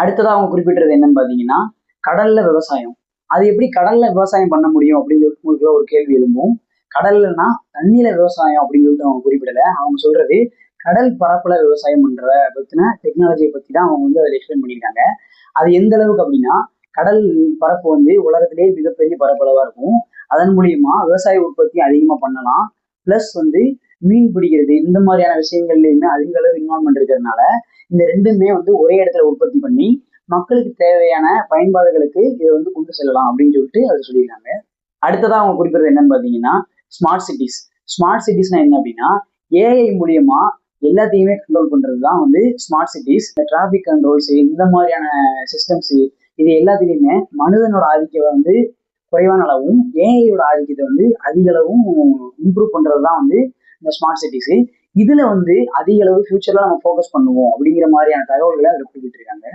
அடுத்ததா அவங்க குறிப்பிட்டது என்னன்னு பாத்தீங்கன்னா, கடல்ல விவசாயம். அது எப்படி கடல்ல விவசாயம் பண்ண முடியும் அப்படின்னு சொல்லிட்டு உங்களுக்கு ஒரு கேள்வி எழும்பும். கடல்லனா தண்ணியில விவசாயம் அப்படின்னு சொல்லிட்டு அவங்க குறிப்பிடல. அவங்க சொல்றது கடல் பரப்புல விவசாயம் பண்ற பத்தின டெக்னாலஜியை பத்தி தான் அவங்க வந்து அதில் எக்ஸ்பிளைன் பண்ணியிருக்காங்க. அது எந்த அளவுக்கு அப்படின்னா, கடல் பரப்பு வந்து உலகத்திலேயே மிகப்பெரிய பரப்பளவா இருக்கும். அதன் மூலியமா விவசாய உற்பத்தி அதிகமா பண்ணலாம். பிளஸ் வந்து மீன் பிடிக்கிறது இந்த மாதிரியான விஷயங்கள்லயுமே அதிக அளவு இன்வால்மெண்ட் இருக்கிறதுனால இந்த ரெண்டுமே வந்து ஒரே இடத்துல உற்பத்தி பண்ணி மக்களுக்கு தேவையான பயன்பாடுகளுக்கு இதை வந்து கொண்டு செல்லலாம் அப்படின்னு சொல்லிட்டு அதை சொல்லியிருக்காங்க. அடுத்ததா அவங்க குறிப்பிடுறது என்னன்னு பாத்தீங்கன்னா, ஸ்மார்ட் சிட்டிஸ். ஸ்மார்ட் சிட்டிஸ்னா என்ன அப்படின்னா, ஏஐ மூலியமா எல்லாத்தையுமே கண்ட்ரோல் பண்றது தான் வந்து ஸ்மார்ட் சிட்டிஸ். இந்த டிராபிக் கண்ட்ரோல்ஸ் இந்த மாதிரியான சிஸ்டம்ஸ் இது எல்லாத்துலேயுமே மனிதனோட ஆதிக்கம் வந்து குறைவான அளவும் ஏஐயோட ஆதிக்கத்தை வந்து அதிக அளவும் இம்ப்ரூவ் பண்றது தான் வந்து இந்த ஸ்மார்ட் சிட்டிஸ். இதுல வந்து அதிக அளவு ஃபியூச்சர்ல நம்ம ஃபோக்கஸ் பண்ணுவோம் அப்படிங்கிற மாதிரியான தகவல்களை அதில் குறிப்பிட்டிருக்காங்க.